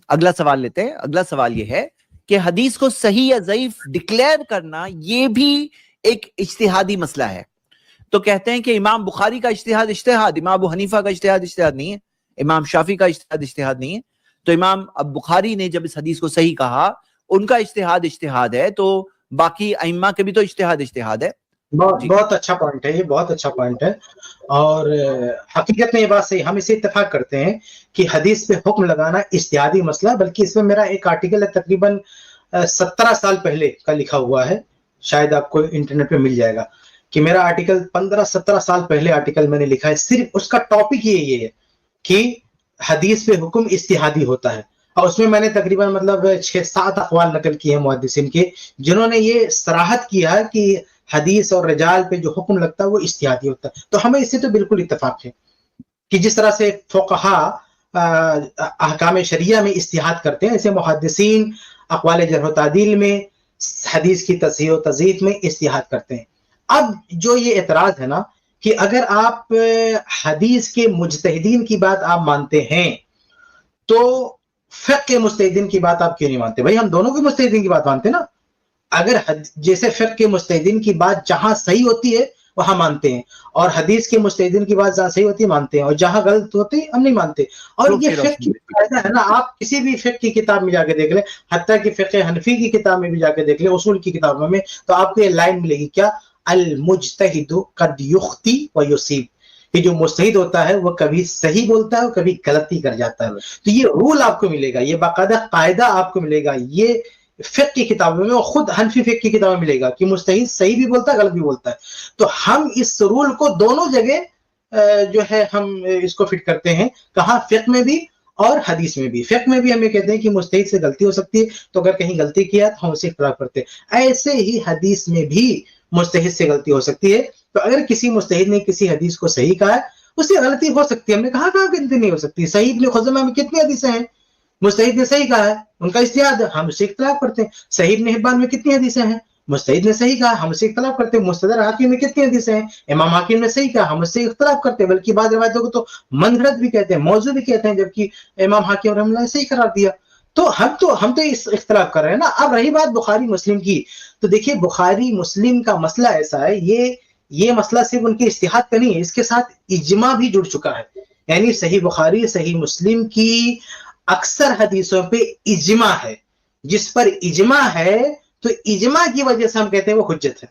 اگلا سوال لیتے ہیں. اگلا سوال یہ ہے کہ حدیث کو صحیح یا ضعیف ڈکلیئر کرنا یہ بھی ایک اجتہادی مسئلہ ہے. تو کہتے ہیں کہ امام بخاری کا اجتہاد، امام ابو حنیفہ کا اجتہاد نہیں ہے، امام شافعی کا اجتہاد نہیں ہے. تو امام اب بخاری نے جب اس حدیث کو صحیح کہا، ان کا اجتہاد ہے، تو باقی ائمہ کے بھی تو اجتہاد ہے. بہت اچھا پوائنٹ ہے، یہ بہت اچھا پوائنٹ ہے. اور حقیقت میں یہ بات صحیح، ہم اسے اتفاق کرتے ہیں کہ حدیث پہ حکم لگانا اجتہادی مسئلہ. بلکہ اس میں میرا ایک آرٹیکل ہے تقریباً 17 سال پہلے کا لکھا ہوا ہے، شاید آپ کو انٹرنیٹ پہ مل جائے گا، کہ میرا آرٹیکل 15-17 سال پہلے آرٹیکل میں نے لکھا ہے. صرف اس کا ٹاپک یہ ہے کہ حدیث پہ حکم اجتہادی ہوتا ہے. اور اس میں میں نے تقریباً 6-7 اقوال نقل کیے ہیں محدثین کے، جنہوں نے یہ صراحت کیا کہ حدیث اور رجال پہ جو حکم لگتا ہے وہ اجتہادی ہوتا ہے. تو ہمیں اس سے تو بالکل اتفاق ہے کہ جس طرح سے فقہا احکام شریعہ میں اجتہاد کرتے ہیں، ایسے محدثین اقوال جرح و تعدیل میں، حدیث کی تصحیح و تضعیف میں اجتہاد کرتے ہیں. اب جو یہ اعتراض ہے نا کہ اگر آپ حدیث کے مجتہدین کی بات آپ مانتے ہیں تو فقہ کے مجتہدین کی بات آپ کیوں نہیں مانتے؟ بھائی ہم دونوں کے مجتہدین کی بات مانتے ہیں نا. اگر جیسے فقہ کے مجتہدین کی بات جہاں صحیح ہوتی ہے وہاں مانتے ہیں، اور حدیث کے مجتہدین کی بات جہاں صحیح ہوتی ہے مانتے ہیں، اور جہاں غلط ہوتی ہے ہم نہیں مانتے. اور یہ فقہ کی قاعدہ ہے نا، آپ کسی بھی فقہ کی کتاب میں جا کے دیکھ لیں، حتیٰ کہ فقہ حنفی کی کتاب میں بھی جا کے دیکھ لیں، اصول کی کتابوں میں، تو آپ کو یہ لائن ملے گی کیا؟ المجتہد قد یخطی و یصیب، کہ جو مجتہد ہوتا ہے وہ کبھی صحیح بولتا ہے اور کبھی غلطی کر جاتا ہے. تو یہ رول آپ کو ملے گا، یہ باقاعدہ قاعدہ آپ کو ملے گا، یہ فقہ کی کتابوں میں، اور خود حنفی فقہ کی کتابوں میں ملے گا کہ مجتہد صحیح بھی بولتا ہے غلط بھی بولتا ہے. تو ہم اس رول کو دونوں جگہ جو ہے ہم اس کو فٹ کرتے ہیں، کہاں؟ فقہ میں بھی اور حدیث میں بھی. فقہ میں بھی ہمیں کہتے ہیں کہ مجتہد سے غلطی ہو سکتی ہے، تو اگر کہیں غلطی کیا تو ہم اسے اختلاف کرتے ہیں. ایسے ہی حدیث میں بھی مجتہد سے غلطی ہو سکتی ہے. تو اگر کسی مجتہد نے کسی حدیث کو صحیح کہا ہے، اس سے غلطی ہو سکتی ہے. ہم نے کہا غلطی نہیں ہو سکتی. صحیح ابن خزیمہ میں کتنی حدیثیں ہیں مجتہد نے صحیح کہا ہے، ان کا اجتہاد ہے، ہم اسے اختلاف کرتے ہیں. صحیح ابن حبان میں کتنی حدیثیں ہیں، مجتہد نے صحیح کہا، ہم اسے اختلاف کرتے ہیں. مستدرک حاکم میں کتنی حدیثیں ہیں، امام حاکم نے صحیح کہا، ہم اس سے اختلاف کرتے ہیں. بلکہ بعض روایتوں کو تو منگھڑت بھی کہتے ہیں، موضوع بھی کہتے ہیں، جبکہ امام حاکم رحمہ اللہ نے صحیح قرار دیا. تو ہم تو اس اختلاف کر رہے ہیں نا. اب رہی بات بخاری مسلم کی، تو دیکھیے بخاری مسلم کا مسئلہ ایسا ہے، یہ مسئلہ صرف ان کے اجتہاد کا نہیں ہے، اس کے ساتھ اجماع بھی جڑ چکا ہے. یعنی صحیح بخاری صحیح مسلم کی اکثر حدیثوں پہ اجماع ہے. جس پر اجماع ہے تو اجماع کی وجہ سے ہم کہتے ہیں وہ حجت ہے.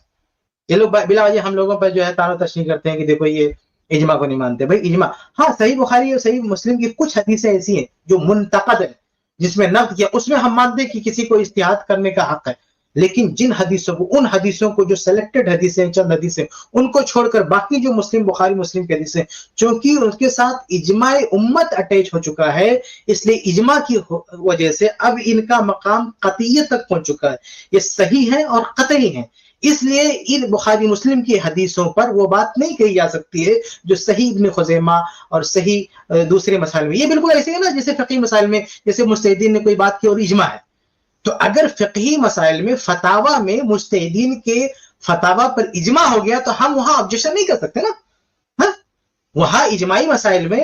یہ لوگ بلا وجہ ہم لوگوں پر جو ہے تانو تشنیع کرتے ہیں کہ دیکھو یہ اجماع کو نہیں مانتے. بھائی اجماع، ہاں صحیح بخاری اور صحیح مسلم کی کچھ حدیثیں ایسی ہیں جو منتقد ہیں، جس میں نقد کیا، اس میں ہم مانتے ہیں کہ کسی کو اجتہاد کرنے کا حق ہے. لیکن جن حدیثوں کو، ان حدیثوں کو جو سلیکٹڈ حدیثیں، چند حدیثیں، ان کو چھوڑ کر باقی جو مسلم بخاری مسلم کی حدیثیں، چونکہ ان کے ساتھ اجماع امت اٹیچ ہو چکا ہے، اس لیے اجماع کی وجہ سے اب ان کا مقام قطعیت تک پہنچ چکا ہے. یہ صحیح ہے اور قطعی ہیں. اس لیے ان بخاری مسلم کی حدیثوں پر وہ بات نہیں کہی جا سکتی ہے جو صحیح ابن خزیمہ اور صحیح دوسرے مسائل میں. یہ بالکل ایسے ہے نا جیسے فقہی مسائل میں جیسے مجتہدین نے کوئی بات کی اور اجماع ہے، تو اگر فقہی مسائل میں فتاوی میں مجتہدین کے فتاوی پر اجماع ہو گیا تو ہم وہاں آبجیکشن نہیں کر سکتے نا. وہاں اجماعی مسائل میں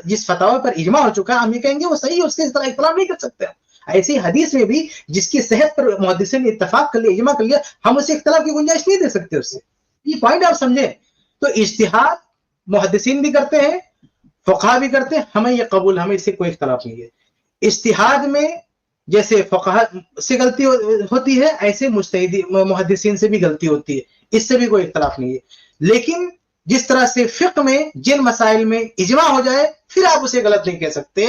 جس فتاوی پر اجماع ہو چکا ہے، ہم یہ کہیں گے وہ صحیح ہے، اس سے اس طرح اختلاف نہیں کر سکتے. ایسی حدیث میں بھی جس کی صحت پر محدثین نے اتفاق کر لیا، اجماع کر لیا، ہم اسے اختلاف کی گنجائش نہیں دے سکتے اس سے. یہ پوائنٹ آپ سمجھیں. تو اجتہاد محدثین بھی کرتے ہیں، فقہا بھی کرتے ہیں، ہمیں یہ قبول، ہمیں اس سے کوئی اختلاف نہیں ہے. اجتہاد میں جیسے فقہا سے غلطی ہوتی ہے، ایسے محدثین سے بھی غلطی ہوتی ہے، اس سے بھی کوئی اختلاف نہیں ہے. لیکن جس طرح سے فقہ میں جن مسائل میں اجماع ہو جائے پھر آپ اسے غلط نہیں کہہ سکتے،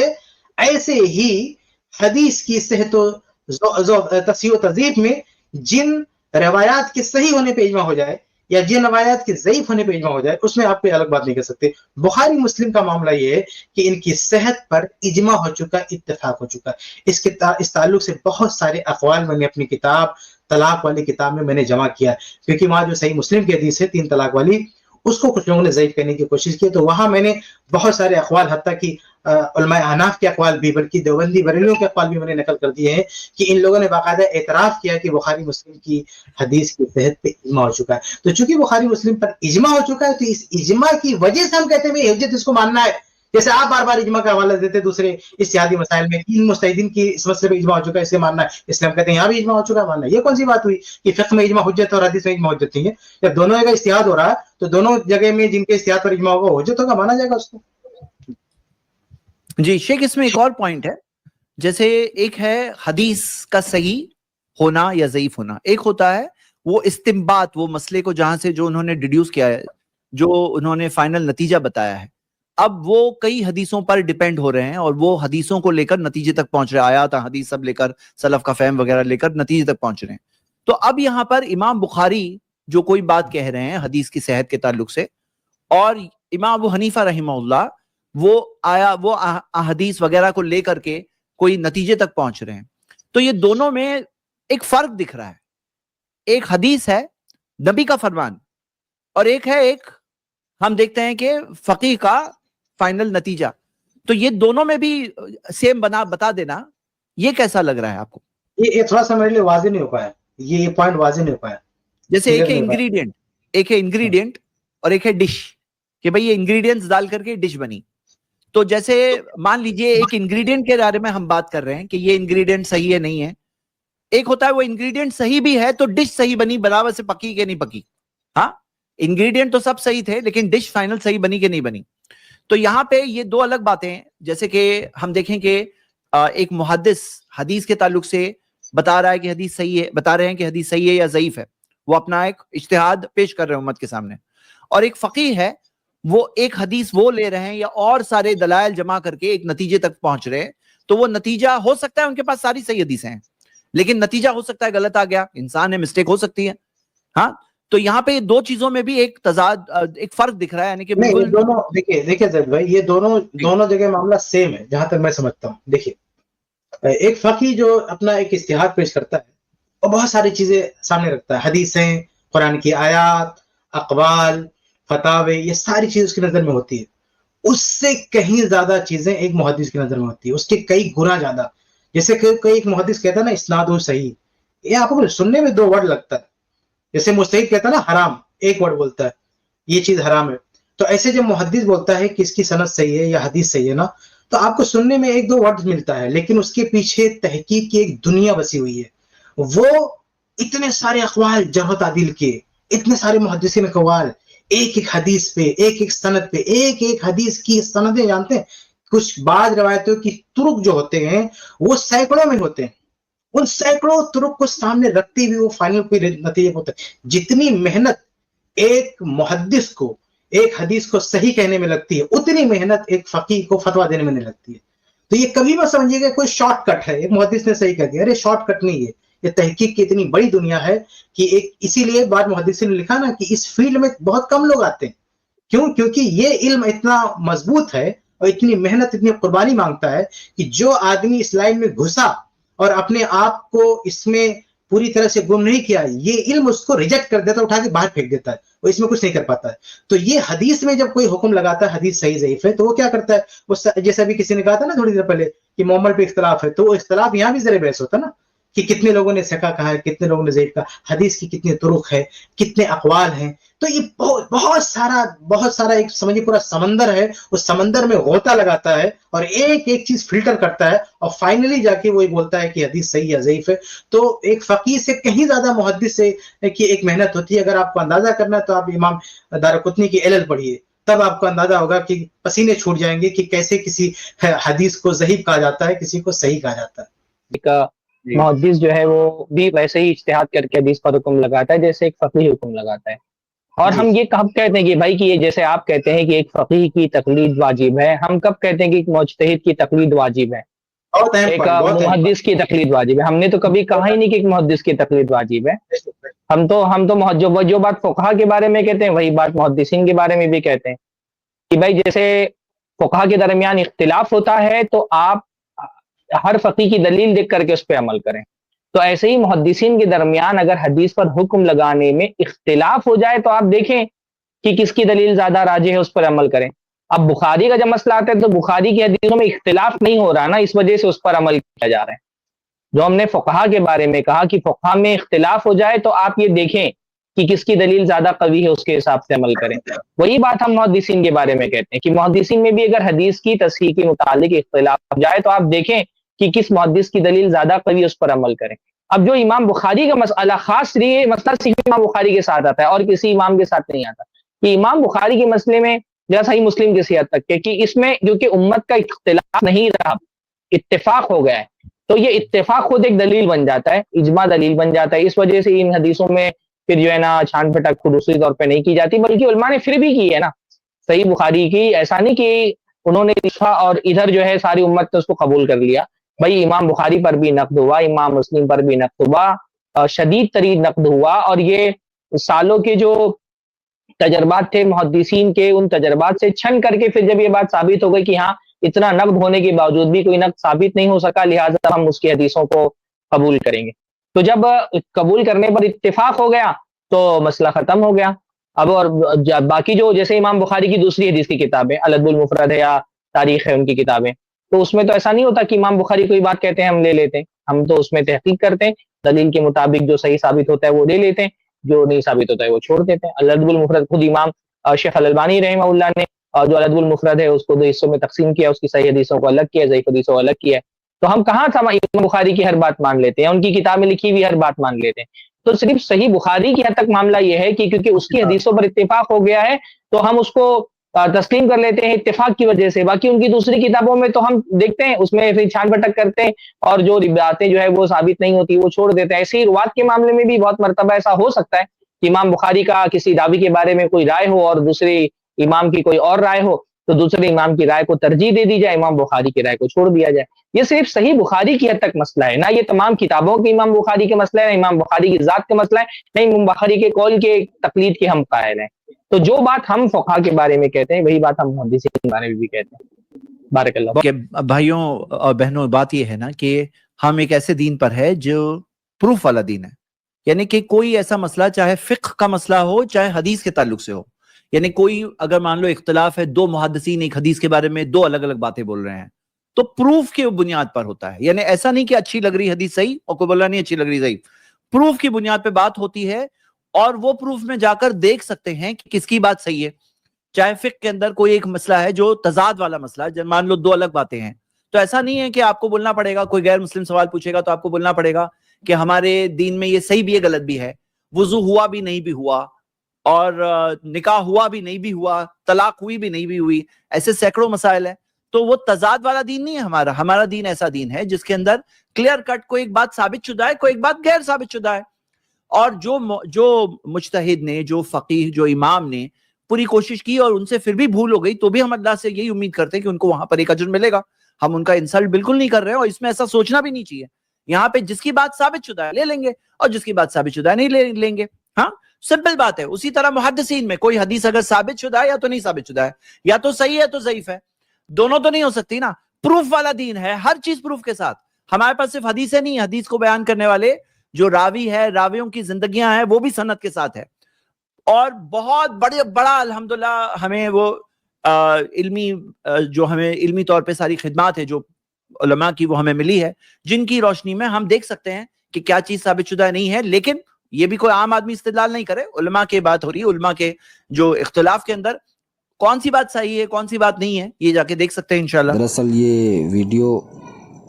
ایسے ہی حدیث کی صحت و تصحیح و تضعیف میں جن روایات کے صحیح ہونے پہ اجماع ہو جائے یا جن روایات کے ضعیف ہونے پہ اجماع ہو جائے، اس میں آپ کوئی الگ بات نہیں کر سکتے. بخاری مسلم کا معاملہ یہ ہے کہ ان کی صحت پر اجماع ہو چکا، اتفاق ہو چکا. اس تعلق سے بہت سارے اقوال میں نے اپنی کتاب طلاق والی کتاب میں نے جمع کیا، کیونکہ وہاں جو صحیح مسلم کی حدیث ہے 3 طلاق والی، اس کو کچھ لوگوں نے ضعیف کرنے کی کوشش کی. تو وہاں میں نے بہت سارے اقوال، حتیٰ کہ علماء احناف کے اقوال بھی، بلکہ دیوبندی بریلویوں کے اقوال بھی میں نے نقل کر دیے ہیں کہ ان لوگوں نے باقاعدہ اعتراف کیا کہ بخاری مسلم کی حدیث کی صحت پہ اجماع ہو چکا ہے. تو چونکہ بخاری مسلم پر اجماع ہو چکا ہے تو اس اجماع کی وجہ سے ہم کہتے ہیں حجت اس کو ماننا ہے، جیسے آپ بار بار اجماع کا حوالہ دیتے دوسرے اجتہادی مسائل میں، ان مجتہدین کی اس مسئلے پہ اجماع ہو چکا ہے، اسے ماننا ہے، اسلام کہتے ہیں یہاں بھی اجماع ہو چکا ہے، ماننا ہے۔ یہ کون سی بات ہوئی کہ فقہ میں اجماع حجت ہے اور حدیث میں اجماع حجت نہیں ہے؟ جب دونوں جگہ اجتہاد ہو رہا ہے تو دونوں جگہ میں جن کے اجتہاد پر اجماع ہوگا حجت ہوگا، مانا جائے گا اس کو۔ جی شیخ، اس میں ایک اور پوائنٹ ہے، جیسے ایک ہے حدیث کا صحیح ہونا یا ضعیف ہونا، ایک ہوتا ہے وہ استنباط، وہ مسئلے کو جہاں سے جو انہوں نے ڈیڈیوس کیا ہے، جو انہوں نے فائنل نتیجہ بتایا ہے، اب وہ کئی حدیثوں پر ڈیپینڈ ہو رہے ہیں اور وہ حدیثوں کو لے کر نتیجے تک پہنچ رہے ہیں، آیات حدیث سب لے کر، سلف کا فہم وغیرہ لے کر نتیجے تک پہنچ رہے ہیں۔ تو اب یہاں پر امام بخاری جو کوئی بات کہہ رہے ہیں حدیث کی صحت کے تعلق سے، اور امام ابو حنیفہ رحمہ اللہ وہ احادیث وغیرہ کو لے کر کے کوئی نتیجے تک پہنچ رہے ہیں، تو یہ دونوں میں ایک فرق دکھ رہا ہے۔ ایک حدیث ہے نبی کا فرمان، اور ایک ہے ایک ہم دیکھتے ہیں کہ فقیہ کا فائنل نتیجہ، تو یہ دونوں میں بھی سیم بتا دینا، یہ کیسا لگ رہا ہے آپ کو؟ یہ تھوڑا سا میرے لیے واضح نہیں ہو پایا، یہ پوائنٹ واضح نہیں ہو پایا۔ جیسے ایک ہے انگریڈینٹ اور ایک ہے ڈش، کہ بھئی یہ انگریڈینٹس ڈال کر کے ڈش بنی، تو جیسے مان لیجئے ایک انگریڈینٹ کے بارے میں ہم بات کر رہے ہیں کہ یہ انگریڈینٹ صحیح ہے نہیں ہے، ایک ہوتا ہے وہ انگریڈینٹ صحیح بھی ہے تو ڈش صحیح بنی، برابر سے پکی کہ نہیں پکی، ہاں انگریڈینٹ تو سب صحیح تھے لیکن ڈش فائنل صحیح بنی کہ نہیں بنی۔ تو یہاں پہ یہ دو الگ باتیں ہیں، جیسے کہ ہم دیکھیں کہ ایک محدث حدیث کے تعلق سے بتا رہا ہے کہ حدیث صحیح ہے، بتا رہے ہیں کہ حدیث صحیح ہے یا ضعیف ہے، وہ اپنا ایک اجتہاد پیش کر رہے ہیں امت کے سامنے، اور ایک فقیہ ہے وہ ایک حدیث وہ لے رہے ہیں یا اور سارے دلائل جمع کر کے ایک نتیجے تک پہنچ رہے ہیں، تو وہ نتیجہ ہو سکتا ہے ان کے پاس ساری صحیح حدیثیں ہیں لیکن نتیجہ ہو سکتا ہے غلط آ گیا، انسان ہے، مسٹیک ہو سکتی ہے، ہاں۔ تو یہاں پہ دو چیزوں میں بھی ایک تضاد، ایک فرق دکھ رہا ہے، یعنی کہ نہیں، بالکل دونوں دیکھیے زید بھائی، یہ دونوں جگہ معاملہ سیم ہے جہاں تک میں سمجھتا ہوں۔ دیکھیے ایک فقی جو اپنا ایک اجتہاد پیش کرتا ہے اور بہت ساری چیزیں سامنے رکھتا ہے، حدیثیں، قرآن کی آیات، اقوال، فتاوے، یہ ساری چیز اس کی نظر میں ہوتی ہے، اس سے کہیں زیادہ چیزیں ایک محدث کی نظر میں ہوتی ہے، اس کے کئی گنا زیادہ۔ جیسے کہ کوئی ایک محدث کہتا ہے نا اسناد ہو صحیح، یہ آپ کو سننے میں دو ورڈ لگتا ہے، جیسے مجتہد کہتا ہے نا حرام، ایک ورڈ بولتا ہے یہ چیز حرام ہے، تو ایسے جب محدث بولتا ہے کہ اس کی سند صحیح ہے یا حدیث صحیح ہے نا، تو آپ کو سننے میں ایک دو ورڈ ملتا ہے لیکن اس کے پیچھے تحقیق کی ایک دنیا بسی ہوئی ہے۔ وہ اتنے سارے اقوال جرح و تعدیل کے، اتنے سارے محدثین اقوال، ایک ایک حدیث پہ، ایک ایک سند پہ، ایک ایک حدیث کی سندیں جانتے ہیں، کچھ بعض روایتوں کی طرق جو ہوتے ہیں وہ سینکڑوں میں ہوتے ہیں، ان سینکڑوں طرق کو سامنے رکھتے ہوئے وہ فائنل کوئی نتیجے ہوتا ہے۔ جتنی محنت ایک محدث کو ایک حدیث کو صحیح کہنے میں لگتی ہے اتنی محنت ایک فقیہ کو فتویٰ دینے میں نہیں لگتی ہے۔ تو یہ کبھی مت سمجھیے گا کوئی شارٹ کٹ ہے، ایک محدث نے صحیح کہہ دیا، ارے شارٹ کٹ نہیں ہے، یہ تحقیق کی اتنی بڑی دنیا ہے کہ ایک، اسی لیے بعض محدثین نے لکھا نا کہ اس فیلڈ میں بہت کم لوگ آتے ہیں، کیونکہ یہ علم اتنا مضبوط ہے اور اتنی محنت، اتنی قربانی مانگتا ہے کہ جو آدمی اس لائن میں گھسا اور اپنے آپ کو اس میں پوری طرح سے گم نہیں کیا، یہ علم اس کو ریجیکٹ کر دیتا ہے، اٹھا کے باہر پھینک دیتا ہے، وہ اس میں کچھ نہیں کر پاتا ہے۔ تو یہ حدیث میں جب کوئی حکم لگاتا ہے حدیث صحیح ضعیف ہے تو وہ کیا کرتا ہے، وہ جیسا بھی کسی نے کہا تھا نا تھوڑی دیر پہلے کہ محمد پہ اختلاف ہے، تو وہ اختلاف یہاں بھی ذرا بحث ہوتا ہے نا کہ کتنے لوگوں نے ثقہ کہا ہے، کتنے لوگوں نے ضعیف کہا، حدیث کی کتنے طرق ہے، کتنے اقوال ہیں، تو یہ بہت سارا ایک سمجھیے پورا سمندر ہے، اس سمندر میں غوطہ لگاتا ہے اور ایک ایک چیز فلٹر کرتا ہے اور فائنلی جا کے وہی بولتا ہے کہ حدیث صحیح یا ضعیف ہے۔ تو ایک فقیہ سے کہیں زیادہ محدث سے کی ایک محنت ہوتی ہے۔ اگر آپ کو اندازہ کرنا ہے تو آپ امام دارقطنی کی علل پڑھیے، تب آپ کو اندازہ ہوگا کہ پسینے چھوٹ جائیں گے کہ کیسے کسی حدیث کو ضعیف کہا جاتا ہے، کسی کو صحیح کہا جاتا ہے۔ محدث جو ہے وہ بھی ویسے ہی اجتہاد کر کے حدیث پر حکم لگاتا ہے جیسے ایک فقیہ حکم لگاتا ہے، اور ہم یہ کب کہتے ہیں کہ بھائی کہ یہ جیسے آپ کہتے ہیں کہ ایک فقیہ کی تقلید واجب ہے، ہم کب کہتے ہیں کہ ایک مجتہد کی تقلید واجب ہے، ایک محدث کی تقلید واجب ہے؟ ہم نے تو کبھی کہا ہی نہیں کہ ایک محدث کی تقلید واجب ہے۔ ہم تو جو بات فقہا کے بارے میں کہتے ہیں وہی بات محدثین کے بارے میں بھی کہتے ہیں کہ بھائی جیسے فقہا کے درمیان اختلاف ہوتا ہے تو آپ ہر فقیہ کی دلیل دیکھ کر کے اس پہ عمل کریں، تو ایسے ہی محدثین کے درمیان اگر حدیث پر حکم لگانے میں اختلاف ہو جائے تو آپ دیکھیں کہ کس کی دلیل زیادہ راجح ہے، اس پر عمل کریں۔ اب بخاری کا جب مسئلہ آتا ہے تو بخاری کی حدیثوں میں اختلاف نہیں ہو رہا نا، اس وجہ سے اس پر عمل کیا جا رہا ہے۔ جو ہم نے فقہا کے بارے میں کہا کہ فقہا میں اختلاف ہو جائے تو آپ یہ دیکھیں کہ کس کی دلیل زیادہ قوی ہے اس کے حساب سے عمل کریں. وہی بات ہم محدثین کے بارے میں کہتے ہیں کہ محدثین میں بھی اگر حدیث کی تصحیح کے متعلق اختلاف جائے تو آپ دیکھیں کہ کس محدث کی دلیل زیادہ قوی ہے اس پر عمل کریں. اب جو امام بخاری کا مسئلہ خاص یہ مسئلہ صرف امام بخاری کے ساتھ آتا ہے اور کسی امام کے ساتھ نہیں آتا. کہ امام بخاری کے مسئلے میں جیسا صحیح مسلم کسی حد تک کہ اس میں جو کہ امت کا اختلاف نہیں رہا، اتفاق ہو گیا ہے، تو یہ اتفاق خود ایک دلیل بن جاتا ہے، اجماع دلیل بن جاتا ہے. اس وجہ سے ان حدیثوں میں پھر جو ہے نا چھان پھٹک خصوصی طور پہ نہیں کی جاتی، بلکہ علماء نے پھر بھی کی ہے نا صحیح بخاری کی. ایسا نہیں کہ انہوں نے لکھا اور ادھر جو ہے ساری امت نے اس کو قبول کر لیا. بھائی امام بخاری پر بھی نقد ہوا، امام مسلم پر بھی نقد ہوا، شدید ترین نقد ہوا، اور یہ سالوں کے جو تجربات تھے محدثین کے، ان تجربات سے چھن کر کے پھر جب یہ بات ثابت ہو گئی کہ ہاں اتنا نقد ہونے کے باوجود بھی کوئی نقد ثابت نہیں ہو سکا، لہٰذا ہم اس کی حدیثوں کو قبول کریں گے. تو جب قبول کرنے پر اتفاق ہو گیا تو مسئلہ ختم ہو گیا. اب اور باقی جو جیسے امام بخاری کی دوسری حدیث کی کتابیں الادب المفرد ہے یا تاریخ ہے ان کی کتابیں، تو اس میں تو ایسا نہیں ہوتا کہ امام بخاری کوئی بات کہتے ہیں ہم لے لیتے ہیں، ہم تو اس میں تحقیق کرتے ہیں، دلیل کے مطابق جو صحیح ثابت ہوتا ہے وہ لے لیتے ہیں، جو نہیں ثابت ہوتا ہے وہ چھوڑ دیتے ہیں. الادب المفرد خود امام شیخ الالبانی رحمہ اللہ نے جو الادب المفرد ہے اس کو دو حصوں میں تقسیم کیا، اس کی صحیح حدیثوں کو الگ کیا، ضعیف حدیثوں کو الگ کیا ہے. تو ہم کہاں تھا امام بخاری کی ہر بات مان لیتے ہیں، ان کی کتاب میں لکھی ہوئی ہر بات مان لیتے ہیں. تو صرف صحیح بخاری کی حد تک معاملہ یہ ہے کہ کیونکہ اس کی حدیثوں پر اتفاق ہو گیا ہے تو ہم اس کو تسلیم کر لیتے ہیں اتفاق کی وجہ سے. باقی ان کی دوسری کتابوں میں تو ہم دیکھتے ہیں اس میں پھر چھان پھٹک کرتے ہیں اور جو باتیں جو ہے وہ ثابت نہیں ہوتی وہ چھوڑ دیتے ہیں. ایسے ہی روات کے معاملے میں بھی بہت مرتبہ ایسا ہو سکتا ہے کہ امام بخاری کا کسی راوی کے بارے میں کوئی رائے ہو اور دوسرے امام کی کوئی اور رائے ہو، تو دوسرے امام کی رائے کو ترجیح دے دی جائے، امام بخاری کی رائے کو چھوڑ دیا جائے. یہ صرف صحیح بخاری کی حد تک مسئلہ ہے، نہ یہ تمام کتابوں کے امام بخاری کے مسئلہ ہے، نہ امام بخاری کی ذات کا مسئلہ ہے، نہ امام بخاری کے قول کے تقلید کے ہم قائل ہیں. تو جو بات ہم فقہا کے بارے میں کہتے ہیں وہی بات ہم محدثین کے بارے میں بھی کہتے ہیں. بارک اللہ. کہ بھائیوں اور بہنوں بات یہ ہے نا کہ ہم ایک ایسے دین پر ہے جو پروف والا دین ہے، یعنی کہ کوئی ایسا مسئلہ چاہے فقہ کا مسئلہ ہو چاہے حدیث کے تعلق سے ہو، یعنی کوئی اگر مان لو اختلاف ہے، دو محدثین ایک حدیث کے بارے میں دو الگ الگ باتیں بول رہے ہیں تو پروف کی بنیاد پر ہوتا ہے. یعنی ایسا نہیں کہ اچھی لگ رہی حدیث صحیح اور کوئی بولا نہیں اچھی لگ رہی صحیح، پروف کی بنیاد پہ بات ہوتی ہے اور وہ پروف میں جا کر دیکھ سکتے ہیں کہ کس کی بات صحیح ہے. چاہے فقہ کے اندر کوئی ایک مسئلہ ہے جو تضاد والا مسئلہ ہے، جب مان لو دو الگ باتیں ہیں تو ایسا نہیں ہے کہ آپ کو بولنا پڑے گا، کوئی غیر مسلم سوال پوچھے گا تو آپ کو بولنا پڑے گا کہ ہمارے دین میں یہ صحیح بھی ہے غلط بھی ہے، وضو ہوا بھی نہیں بھی ہوا، اور نکاح ہوا بھی نہیں بھی ہوا، طلاق ہوئی بھی نہیں بھی ہوئی، ایسے سینکڑوں مسائل ہیں. تو وہ تضاد والا دین نہیں ہے ہمارا دین ایسا دین ہے جس کے اندر کلیئر کٹ کوئی ایک بات ثابت شدہ ہے، کوئی ایک بات غیر ثابت شدہ ہے. اور جو مجتہد نے، جو فقیہ، جو امام نے پوری کوشش کی اور ان سے پھر بھی بھول ہو گئی تو بھی ہم اللہ سے یہی امید کرتے ہیں کہ ان کو وہاں پر ایک اجر ملے گا. ہم ان کا انسلٹ بالکل نہیں کر رہے ہیں اور اس میں ایسا سوچنا بھی نہیں چاہیے. یہاں پہ جس کی بات ثابت شدہ ہے لے لیں گے اور جس کی بات ثابت شدہ ہے نہیں لیں گے. ہاں سمپل بات ہے. اسی طرح محدثین میں کوئی حدیث اگر ثابت شدہ ہے یا تو نہیں ثابت شدہ ہے، یا تو صحیح ہے تو ضعیف ہے، دونوں تو نہیں ہو سکتی نا. پروف والا دین ہے، ہر چیز پروف کے ساتھ. ہمارے پاس صرف حدیثیں نہیں، حدیث کو بیان کرنے والے جو راوی ہے، راویوں کی زندگیاں ہیں وہ بھی سند کے ساتھ ہے. اور بہت بڑا الحمدللہ ہمیں وہ علمی جو ہمیں علمی طور پہ ساری خدمات ہے جو علماء کی وہ ہمیں ملی ہے، جن کی روشنی میں ہم دیکھ سکتے ہیں کہ کیا چیز ثابت شدہ نہیں ہے. لیکن یہ بھی کوئی عام آدمی استدلال نہیں کرے، علماء کی بات ہو رہی ہے، علماء کے جو اختلاف کے اندر کون سی بات صحیح ہے کون سی بات نہیں ہے یہ جا کے دیکھ سکتے ہیں انشاءاللہ. دراصل یہ ویڈیو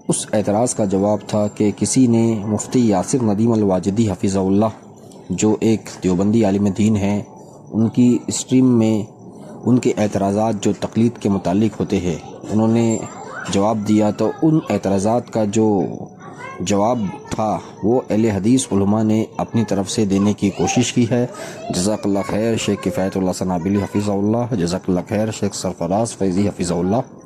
اس اعتراض کا جواب تھا کہ کسی نے مفتی یاسر ندیم الواجدی حفظہ اللہ جو ایک دیوبندی عالم دین ہیں، ان کی اسٹریم میں ان کے اعتراضات جو تقلید کے متعلق ہوتے ہیں انہوں نے جواب دیا، تو ان اعتراضات کا جو جواب تھا وہ اہل حدیث علماء نے اپنی طرف سے دینے کی کوشش کی ہے. جزاک اللہ خیر شیخ کفایت اللہ ثنابلی حفظہ اللہ، جزاک اللہ خیر شیخ سرفراز فیضی حفظہ اللہ.